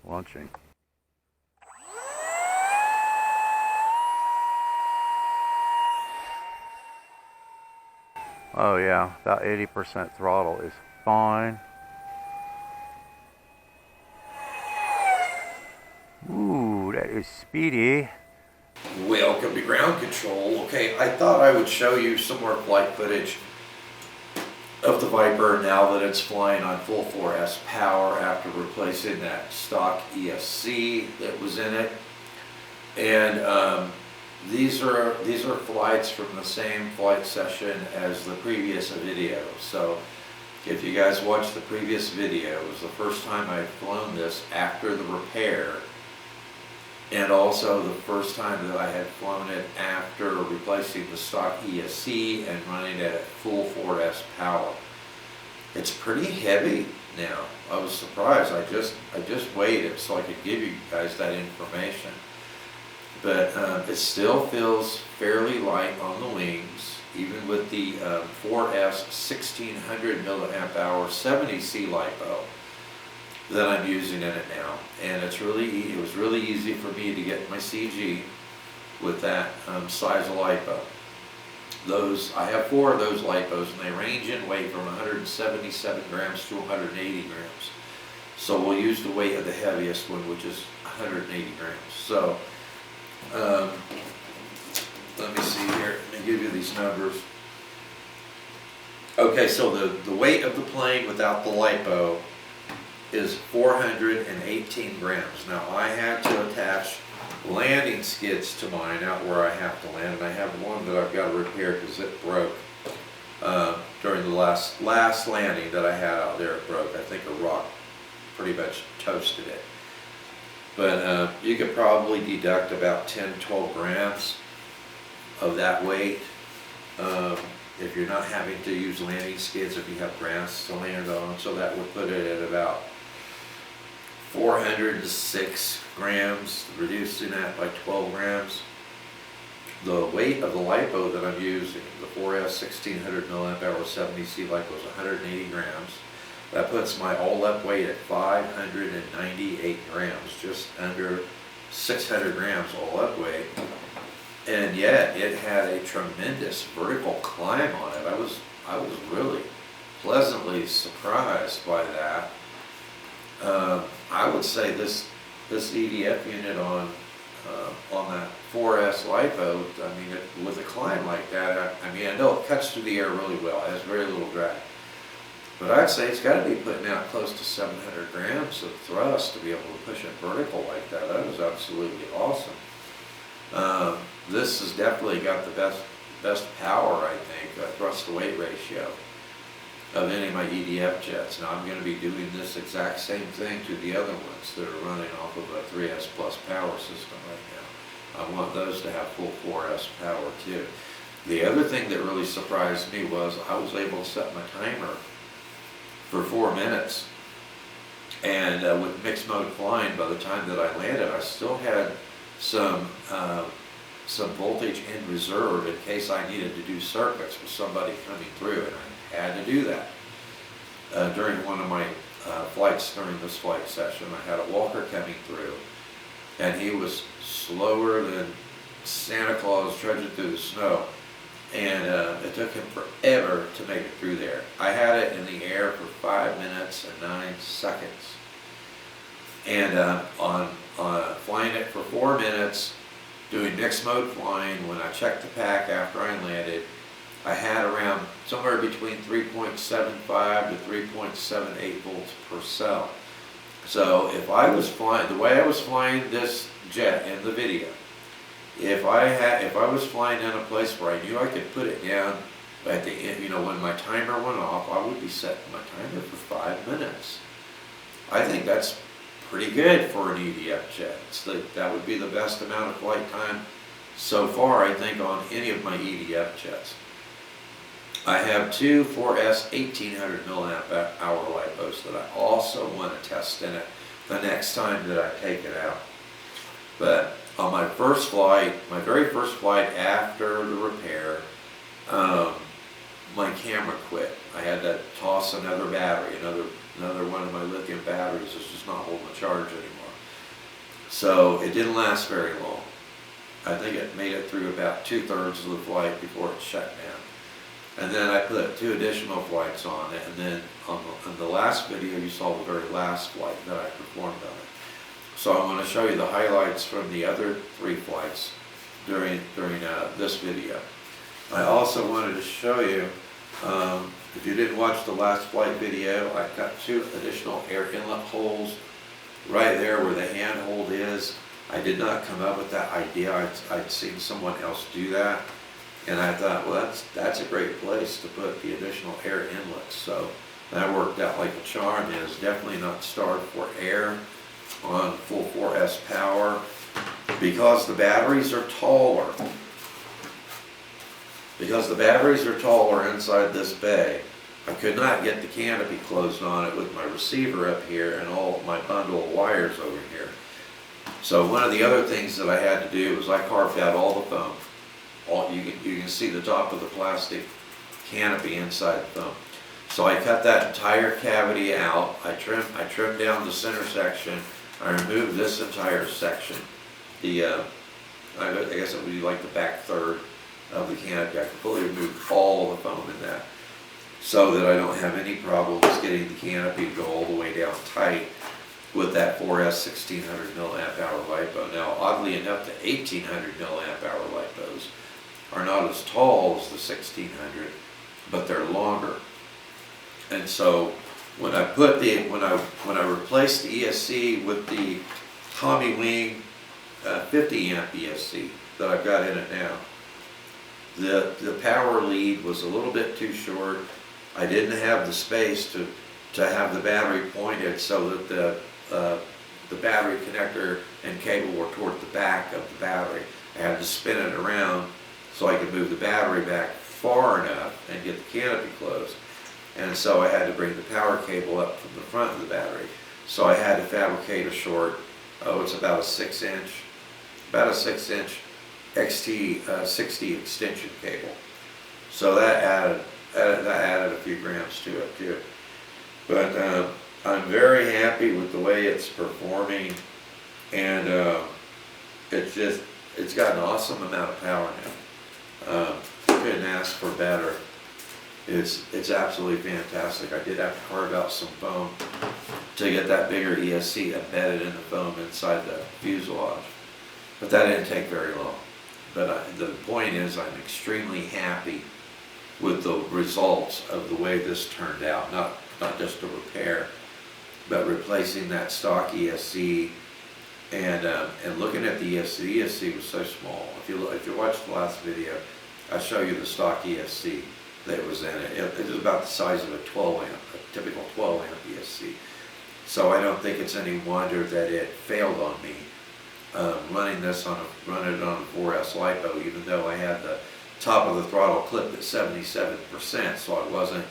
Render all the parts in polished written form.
launching. Oh yeah, about 80% throttle is fine. Ooh, that is speedy. Welcome to ground control. Okay, I thought I would show you some more flight footage of the Viper now that it's flying on full 4S power after replacing that stock ESC that was in it. And these are flights from the same flight session as the previous video. So if you guys watched the previous video, it was the first time I'd flown this after the repair, and also the first time that I had flown it after replacing the stock ESC and running it at full 4S power. It's pretty heavy now. I was surprised. I just weighed it so I could give you guys that information. But it still feels fairly light on the wings, even with the 4S 1600 milliamp hour 70C LiPo that I'm using in it now. And it was really easy for me to get my CG with that size of LiPo. I have 4 of those LiPos, and they range in weight from 177 grams to 180 grams. So we'll use the weight of the heaviest one, which is 180 grams. So let me see here, let me give you these numbers. Okay, so the weight of the plane without the LiPo is 418 grams. Now I had to attach landing skids to mine out where I have to land, and I have one that I've got to repair because it broke during the last landing that I had out there. It broke. I think a rock pretty much toasted it. But you could probably deduct about 10-12 grams of that weight if you're not having to use landing skids, if you have grass to land on. So that would put it at about 406 grams, reducing that by 12 grams. The weight of the LiPo that I'm using, the 4S 1600 milliamp hour 70C LiPo, is 180 grams. That puts my all-up weight at 598 grams, just under 600 grams all-up weight. And yet it had a tremendous vertical climb on it. I was really pleasantly surprised by that. I would say this EDF unit on that 4S LiPo, I mean, with a climb like that, I mean, I know it cuts through the air really well. It has very little drag. But I'd say it's got to be putting out close to 700 grams of thrust to be able to push it vertical like that. That was absolutely awesome. This has definitely got the best power, I think, thrust to weight ratio of any of my EDF jets. Now I'm going to be doing this exact same thing to the other ones that are running off of a 3S Plus power system right now. I want those to have full 4S power too. The other thing that really surprised me was I was able to set my timer for 4 minutes. And with mixed mode flying, by the time that I landed, I still had some voltage in reserve in case I needed to do circuits with somebody coming through, and I had to do that. During one of my flights during this flight session, I had a walker coming through, and he was slower than Santa Claus trudging through the snow, and it took him forever to make it through there. I had it in the air for 5 minutes and 9 seconds, and on flying it for 4 minutes, doing mixed mode flying, when I checked the pack after I landed, I had around somewhere between 3.75 to 3.78 volts per cell. So if I was flying, the way I was flying this jet in the video, if I was flying in a place where I knew I could put it down at the end, you know, when my timer went off, I would be setting my timer for 5 minutes. I think that's pretty good for an EDF jet. That would be the best amount of flight time so far, I think, on any of my EDF jets. I have 2 4S 1800 milliamp hour LiPos that I also want to test in it the next time that I take it out. But on my first flight, my very first flight after the repair, my camera quit. I had to toss another battery, another one of my lithium batteries is just not holding the charge anymore. So it didn't last very long. I think it made it through about 2/3 of the flight before it shut down. And then I put 2 additional flights on it, and then on the last video you saw the very last flight that I performed on it. So I'm going to show you the highlights from the other 3 flights during this video. I also wanted to show you, if you didn't watch the last flight video, I've got 2 additional air inlet holes right there where the handhold is. I did not come up with that idea. I'd seen someone else do that, and I thought, well, that's a great place to put the additional air inlets. So that worked out like a charm. It is definitely not starved for air on full 4S power because the batteries are taller. Because the batteries are taller inside this bay, I could not get the canopy closed on it with my receiver up here and all my bundle of wires over here. So one of the other things that I had to do was I carved out all the foam. You can see the top of the plastic canopy inside the foam. So I cut that entire cavity out. I trimmed down the center section. I removed this entire section. I guess it would be like the back third of the canopy. I completely removed all the foam in that, so that I don't have any problems getting the canopy to go all the way down tight with that 4S 1600 milliamp hour LiPo. Now, oddly enough, the 1800 milliamp hour LiPos are not as tall as the 1600, but they're longer. And so when I replaced the ESC with the Hobbywing 50 amp ESC that I've got in it now, the power lead was a little bit too short. I didn't have the space to have the battery pointed so that the battery connector and cable were toward the back of the battery. I had to spin it around so I could move the battery back far enough and get the canopy closed. And so I had to bring the power cable up from the front of the battery. So I had to fabricate a short, it's about a 6-inch XT60 extension cable. So that added a few grams to it too. But I'm very happy with the way it's performing, and it's got an awesome amount of power now. Couldn't ask for better. It's absolutely fantastic. I did have to carve out some foam to get that bigger ESC embedded in the foam inside the fuselage, but that didn't take very long. But the point is, I'm extremely happy with the results of the way this turned out. Not just a repair, but replacing that stock ESC and looking at the ESC. The ESC was so small. If you watch the last video, I show you the stock ESC that was in it. It was about the size of a 12 amp, a typical 12 amp ESC. So I don't think it's any wonder that it failed on me. Running it on a 4S LiPo, even though I had the top of the throttle clipped at 77%, so I wasn't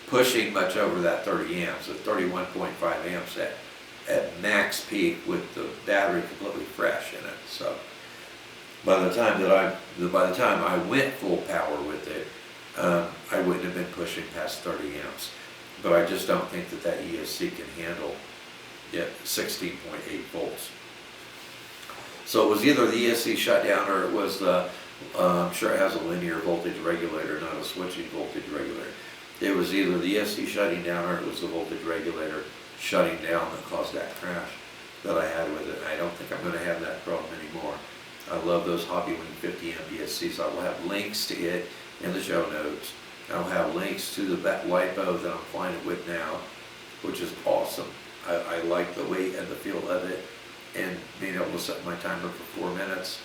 pushing much over that 30 amps, at 31.5 amps at max peak with the battery completely fresh in it. So by the time I went full power with it, I wouldn't have been pushing past 30 amps. But I just don't think that ESC can handle 16.8 volts. So it was either the ESC shut down, or it was I'm sure it has a linear voltage regulator, not a switching voltage regulator. It was either the ESC shutting down, or it was the voltage regulator shutting down that caused that crash that I had with it. I don't think I'm going to have that problem anymore. I love those Hobbywing 50 amp ESCs. I will have links to it in the show notes. I'll have links to the LiPo that I'm flying it with now, which is awesome. I like the weight and the feel of it, and being able to set my timer for 4 minutes.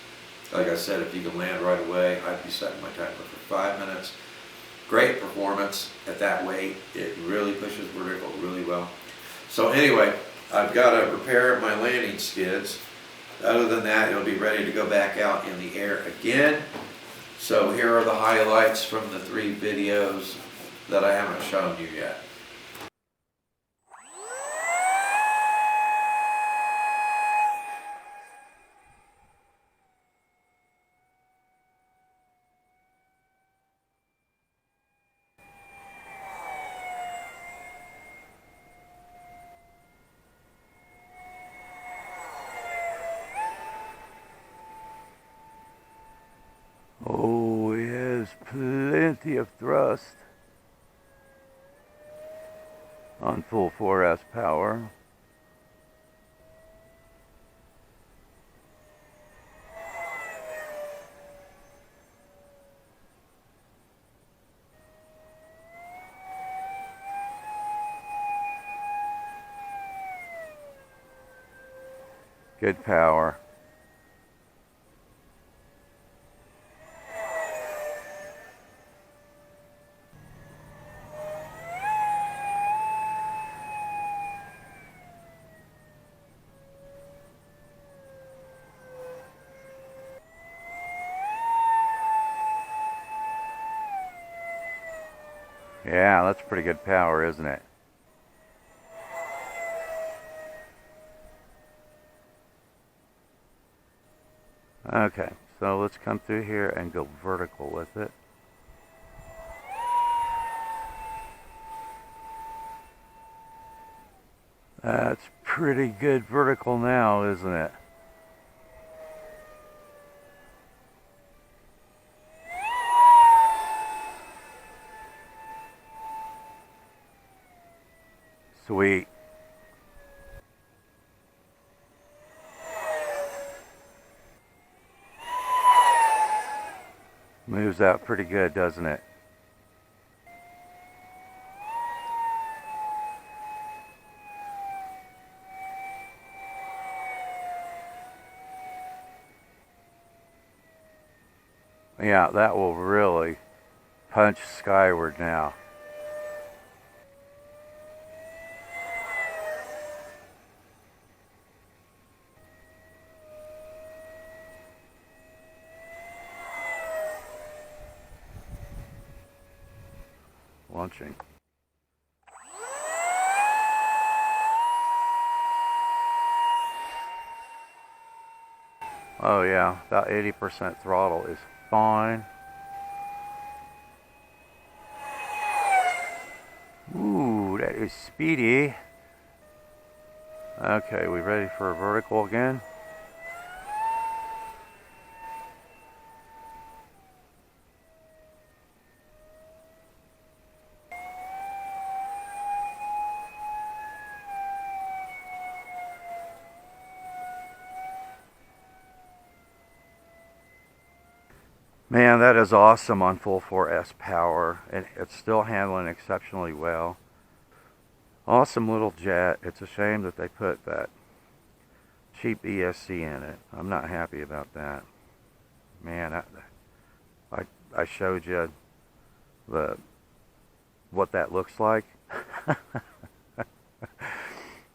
Like I said, if you can land right away, I'd be setting my timer for 5 minutes. Great performance at that weight. It really pushes vertical really well. So anyway, I've got to repair my landing skids. Other than that, it'll be ready to go back out in the air again. So here are the highlights from the 3 videos that I haven't shown you yet. plenty of thrust on full 4S power. Good power. Yeah, that's pretty good power, isn't it? Okay, so let's come through here and go vertical with it. That's pretty good vertical now, isn't it? Sweet. Moves out pretty good, doesn't it? Yeah, that will really punch skyward now. Launching. Oh yeah, about 80% throttle is fine. Ooh, that is speedy. Okay, we ready for a vertical again? Man, that is awesome on full 4S power, and it's still handling exceptionally well. Awesome little jet. It's a shame that they put that cheap ESC in it. I'm not happy about that. Man, I showed you what that looks like.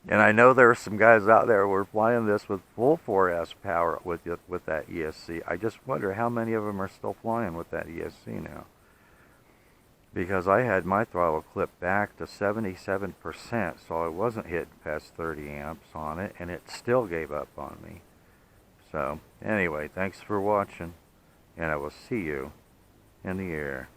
And I know there are some guys out there who are flying this with full 4S power with that ESC. I just wonder how many of them are still flying with that ESC now. Because I had my throttle clipped back to 77%, so I wasn't hitting past 30 amps on it, and it still gave up on me. So, anyway, thanks for watching, and I will see you in the air.